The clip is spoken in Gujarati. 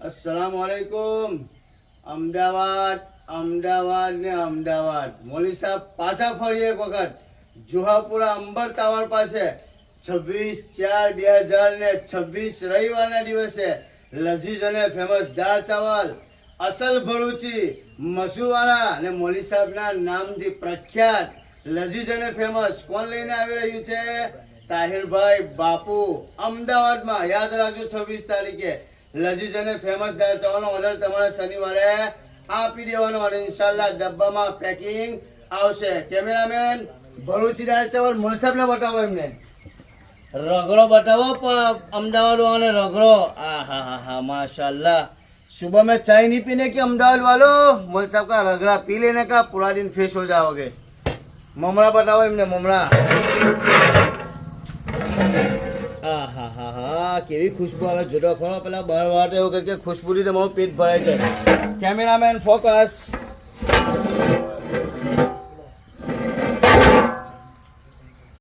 अस्सलामुअलैकुम અમદાવાદ અમદાવાદ ને અમદાવાદ મોલી સાહેબ પાછા ફરી એક વખત જુહાપુરા અંબર ટાવર પાસે 26/4/2026 રવિવારના દિવસે લજીઝ અને ફેમસ દાળ ચાવલ અસલ ભરૂચી મસૂરવાળા અને મોલી સાહેબના નામથી પ્રખ્યાત લજીઝ અને ફેમસ કોણ લઈને આવી રહ્યું છે? તાહિરભાઈ બાપુ અમદાવાદમાં. યાદ રાખજો 26 તારીખે લજીઝ અને ફેમસ દાળ ચાવલનો ઓર્ડર તમારે શનિવારે આપી દેવાનો અને ઇન્શાલ્લાહ ડબ્બામાં પેકિંગ આવશે. કેમેરામેન ભરૂચી દાળ ચાવલ મોલી સાહેબને બતાવો, એમને રગડો બતાવો અમદાવાદ વાળાને રગડો. આ હા હા હા माशाल्लाह. सुबह में चाय नहीं पीने की अहमदाबाद वालों, मोल साहब का रगड़ा पी लेने का, पूरा दिन फ्रेश हो जाओगे. ममरा बताओ इमने ममरा. હા હા હા હા કેવી ખુશ્બુ આવે જોડો ખરો. પેલા બહાર વાટ એવું કે ખુશ્બુથી તમારું પેટ ભરાય જાય. Cameraman focus.